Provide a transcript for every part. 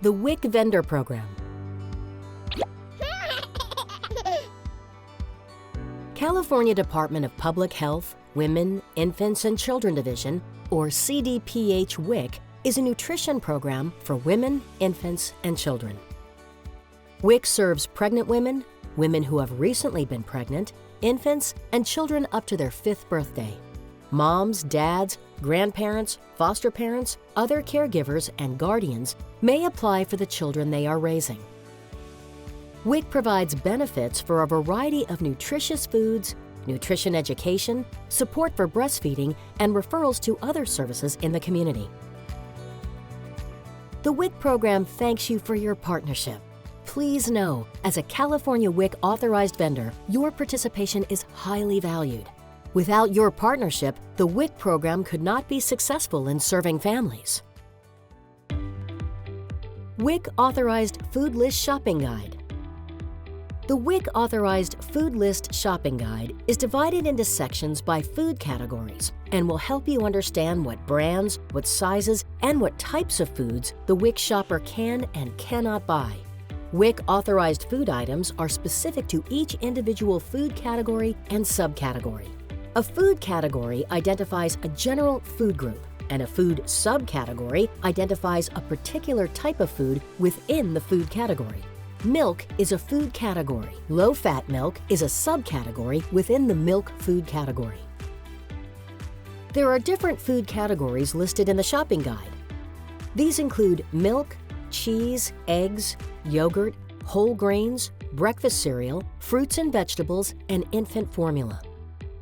The WIC Vendor Program. California Department of Public Health, Women, Infants, and Children Division, or CDPH WIC, is a nutrition program for women, infants, and children. WIC serves pregnant women, women who have recently been pregnant, infants, and children up to their 5th birthday. Moms, dads, grandparents, foster parents, other caregivers, and guardians may apply for the children they are raising. WIC provides benefits for a variety of nutritious foods, nutrition education, support for breastfeeding, and referrals to other services in the community. The WIC program thanks you for your partnership. Please know, as a California WIC authorized vendor, your participation is highly valued. Without your partnership, the WIC program could not be successful in serving families. WIC Authorized Food List Shopping Guide. The WIC Authorized Food List Shopping Guide is divided into sections by food categories and will help you understand what brands, what sizes, and what types of foods the WIC shopper can and cannot buy. WIC authorized food items are specific to each individual food category and subcategory. A food category identifies a general food group, and a food subcategory identifies a particular type of food within the food category. Milk is a food category. Low-fat milk is a subcategory within the milk food category. There are different food categories listed in the shopping guide. These include milk, cheese, eggs, yogurt, whole grains, breakfast cereal, fruits and vegetables, and infant formula.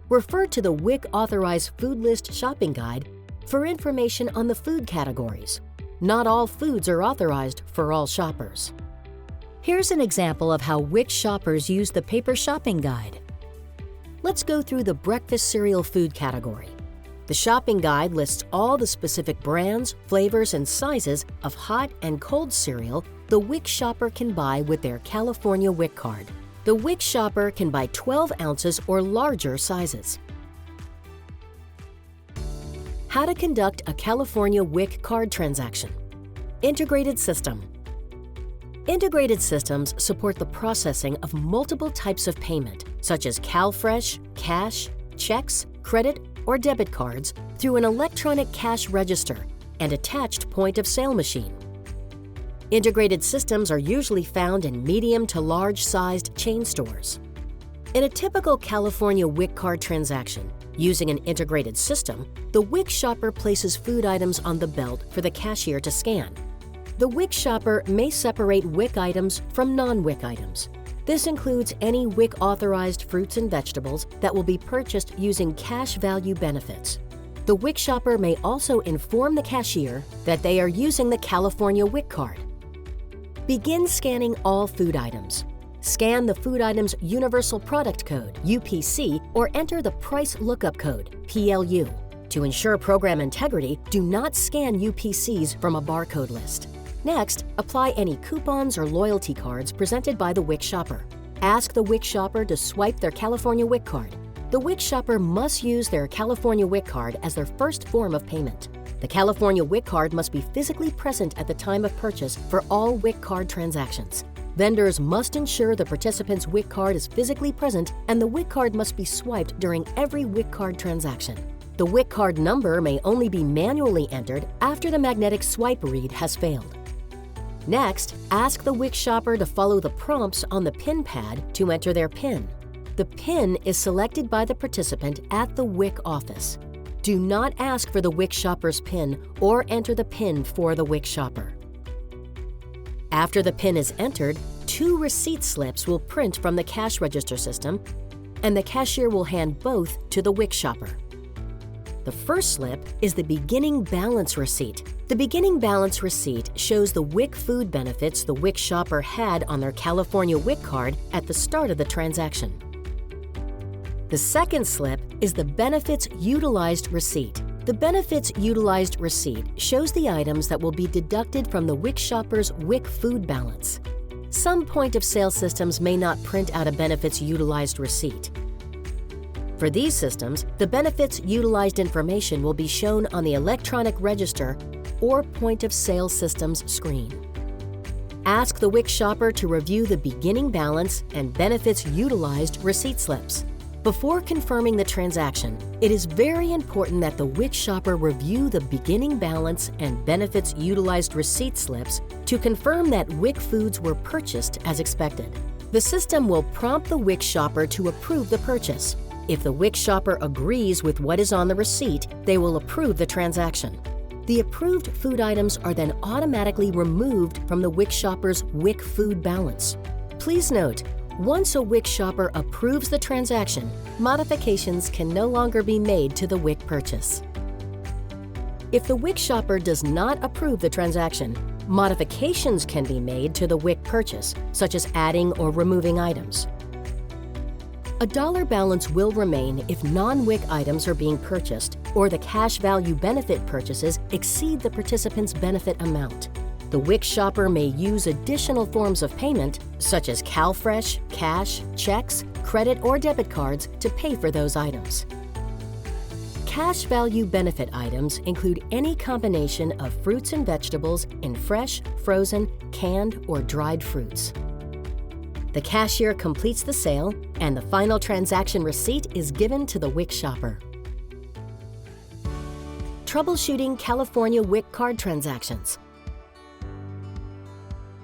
Refer to the WIC Authorized Food List Shopping Guide for information on the food categories. Not all foods are authorized for all shoppers. Here's an example of how WIC shoppers use the paper shopping guide. Let's go through the breakfast cereal food category. The shopping guide lists all the specific brands, flavors, and sizes of hot and cold cereal the WIC shopper can buy with their California WIC card. The WIC shopper can buy 12 ounces or larger sizes. How to conduct a California WIC card transaction. Integrated system. Integrated systems support the processing of multiple types of payment, such as CalFresh, cash, checks, credit, or debit cards through an electronic cash register and attached point-of-sale machine. Integrated systems are usually found in medium to large-sized chain stores. In a typical California WIC card transaction, using an integrated system, the WIC shopper places food items on the belt for the cashier to scan. The WIC shopper may separate WIC items from non-WIC items. This includes any WIC-authorized fruits and vegetables that will be purchased using cash value benefits. The WIC shopper may also inform the cashier that they are using the California WIC card. Begin scanning all food items. Scan the food item's Universal Product Code, UPC, or enter the Price Lookup Code, PLU. To ensure program integrity, do not scan UPCs from a barcode list. Next, apply any coupons or loyalty cards presented by the WIC shopper. Ask the WIC shopper to swipe their California WIC card. The WIC shopper must use their California WIC card as their first form of payment. The California WIC card must be physically present at the time of purchase for all WIC card transactions. Vendors must ensure the participant's WIC card is physically present, and the WIC card must be swiped during every WIC card transaction. The WIC card number may only be manually entered after the magnetic swipe read has failed. Next, ask the WIC shopper to follow the prompts on the PIN pad to enter their PIN. The PIN is selected by the participant at the WIC office. Do not ask for the WIC shopper's PIN or enter the PIN for the WIC shopper. After the PIN is entered, 2 receipt slips will print from the cash register system, and the cashier will hand both to the WIC shopper. The first slip is the beginning balance receipt. The beginning balance receipt shows the WIC food benefits the WIC shopper had on their California WIC card at the start of the transaction. The second slip is the benefits utilized receipt. The benefits utilized receipt shows the items that will be deducted from the WIC shopper's WIC food balance. Some point-of-sale systems may not print out a benefits utilized receipt. For these systems, the benefits utilized information will be shown on the electronic register or point-of-sale systems screen. ask the WIC shopper to review the beginning balance and benefits utilized receipt slips. Before confirming the transaction, it is very important that the WIC shopper review the beginning balance and benefits utilized receipt slips to confirm that WIC foods were purchased as expected. The system will prompt the WIC shopper to approve the purchase. If the WIC shopper agrees with what is on the receipt, they will approve the transaction. The approved food items are then automatically removed from the WIC shopper's WIC food balance. Please note, once a WIC shopper approves the transaction, modifications can no longer be made to the WIC purchase. If the WIC shopper does not approve the transaction, modifications can be made to the WIC purchase, such as adding or removing items. A dollar balance will remain if non-WIC items are being purchased or the cash value benefit purchases exceed the participant's benefit amount. The WIC shopper may use additional forms of payment, such as CalFresh, cash, checks, credit or debit cards to pay for those items. Cash value benefit items include any combination of fruits and vegetables in fresh, frozen, canned, or dried fruits. The cashier completes the sale, and the final transaction receipt is given to the WIC shopper. Troubleshooting California WIC card transactions.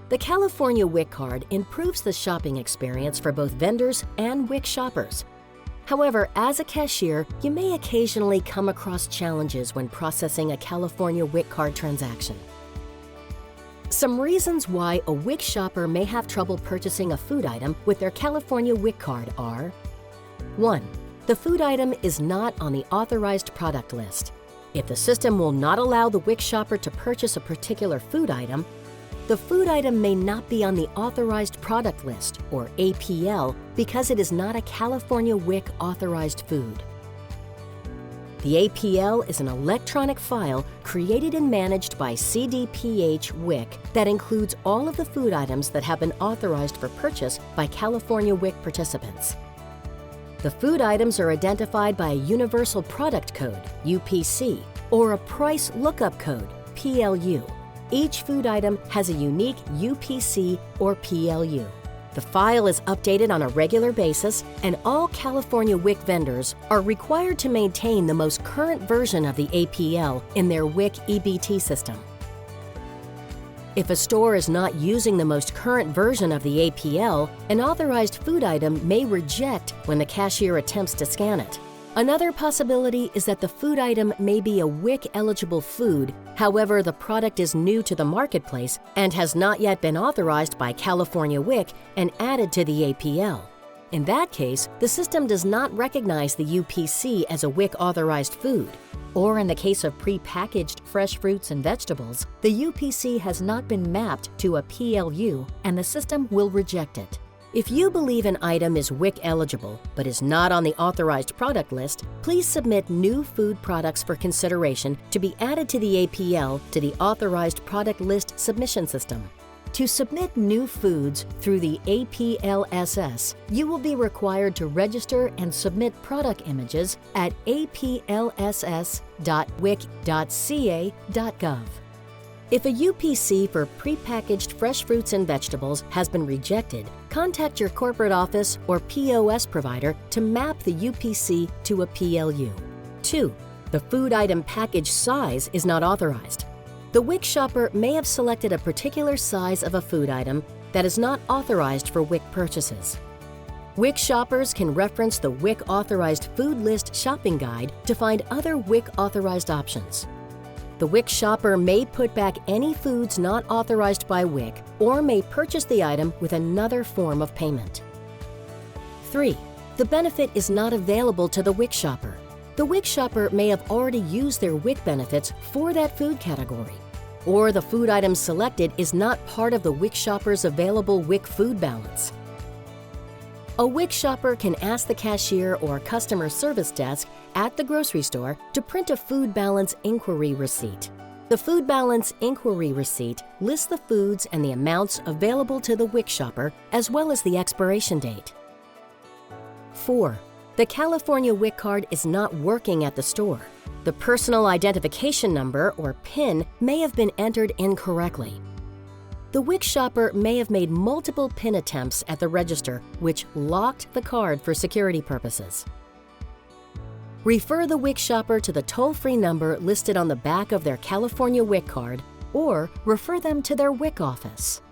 The California WIC card improves the shopping experience for both vendors and WIC shoppers. However, as a cashier, you may occasionally come across challenges when processing a California WIC card transaction. Some reasons why a WIC shopper may have trouble purchasing a food item with their California WIC card are: 1. The food item is not on the authorized product list. If the system will not allow the WIC shopper to purchase a particular food item, the food item may not be on the authorized product list, or APL, because it is not a California WIC authorized food. The APL is an electronic file created and managed by CDPH WIC that includes all of the food items that have been authorized for purchase by California WIC participants. The food items are identified by a Universal Product Code, UPC, or a Price Lookup Code, PLU. Each food item has a unique UPC or PLU. The file is updated on a regular basis, and all California WIC vendors are required to maintain the most current version of the APL in their WIC EBT system. If a store is not using the most current version of the APL, an authorized food item may reject when the cashier attempts to scan it. Another possibility is that the food item may be a WIC-eligible food, however, the product is new to the marketplace and has not yet been authorized by California WIC and added to the APL. In that case, the system does not recognize the UPC as a WIC-authorized food. Or in the case of pre-packaged fresh fruits and vegetables, the UPC has not been mapped to a PLU and the system will reject it. If you believe an item is WIC eligible but is not on the authorized product list, please submit new food products for consideration to be added to the APL to the authorized product list submission system. To submit new foods through the APLSS, you will be required to register and submit product images at aplss.wic.ca.gov. If a UPC for prepackaged fresh fruits and vegetables has been rejected, contact your corporate office or POS provider to map the UPC to a PLU. 2. The food item package size is not authorized. The WIC shopper may have selected a particular size of a food item that is not authorized for WIC purchases. WIC shoppers can reference the WIC Authorized Food List Shopping Guide to find other WIC authorized options. The WIC shopper may put back any foods not authorized by WIC or may purchase the item with another form of payment. 3. The benefit is not available to the WIC shopper. The WIC shopper may have already used their WIC benefits for that food category, or the food item selected is not part of the WIC shopper's available WIC food balance. A WIC shopper can ask the cashier or customer service desk at the grocery store to print a food balance inquiry receipt. The food balance inquiry receipt lists the foods and the amounts available to the WIC shopper, as well as the expiration date. 4. The California WIC card is not working at the store. The personal identification number, or PIN, may have been entered incorrectly. The WIC shopper may have made multiple PIN attempts at the register, which locked the card for security purposes. Refer the WIC shopper to the toll-free number listed on the back of their California WIC card, or refer them to their WIC office.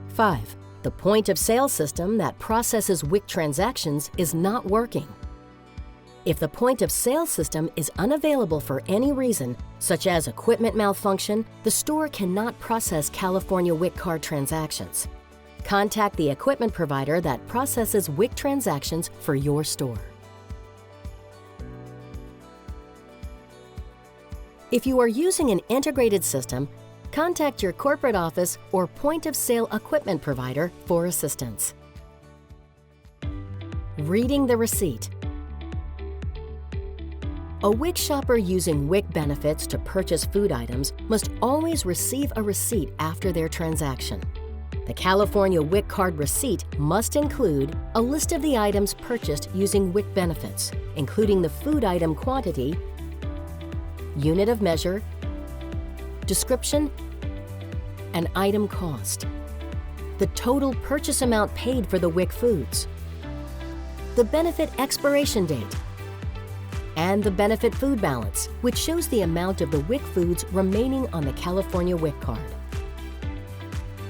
5. The point-of-sale system that processes WIC transactions is not working. If the point-of-sale system is unavailable for any reason, such as equipment malfunction, the store cannot process California WIC card transactions. Contact the equipment provider that processes WIC transactions for your store. If you are using an integrated system, contact your corporate office or point-of-sale equipment provider for assistance. Reading the receipt. A WIC shopper using WIC benefits to purchase food items must always receive a receipt after their transaction. The California WIC card receipt must include a list of the items purchased using WIC benefits, including the food item quantity, unit of measure, description, and item cost, the total purchase amount paid for the WIC foods, the benefit expiration date, and the benefit food balance, which shows the amount of the WIC foods remaining on the California WIC card.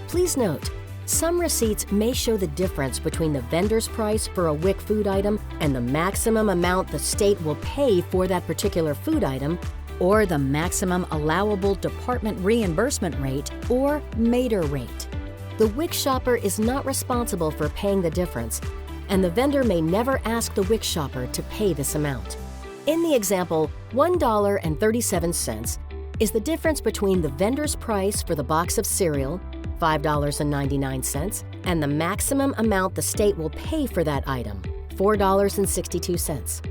Please note, some receipts may show the difference between the vendor's price for a WIC food item and the maximum amount the state will pay for that particular food item, or the maximum allowable department reimbursement rate, or MATR rate. The WIC shopper is not responsible for paying the difference, and the vendor may never ask the WIC shopper to pay this amount. In the example, $1.37 is the difference between the vendor's price for the box of cereal, $5.99, and the maximum amount the state will pay for that item, $4.62.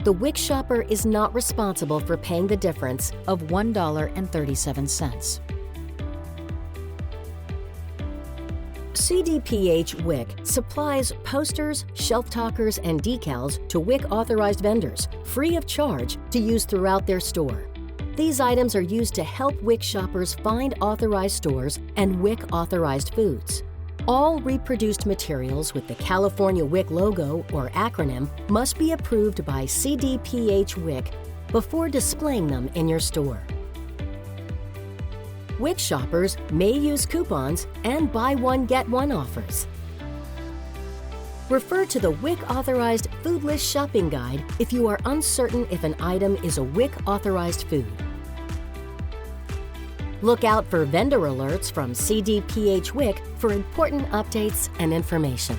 The WIC shopper is not responsible for paying the difference of $1.37. CDPH WIC supplies posters, shelf talkers, and decals to WIC-authorized vendors, free of charge, to use throughout their store. These items are used to help WIC shoppers find authorized stores and WIC-authorized foods. All reproduced materials with the California WIC logo or acronym must be approved by CDPH WIC before displaying them in your store. WIC shoppers may use coupons and buy one, get one offers. Refer to the WIC-authorized Food List Shopping Guide if you are uncertain if an item is a WIC-authorized food. Look out for vendor alerts from CDPH WIC for important updates and information.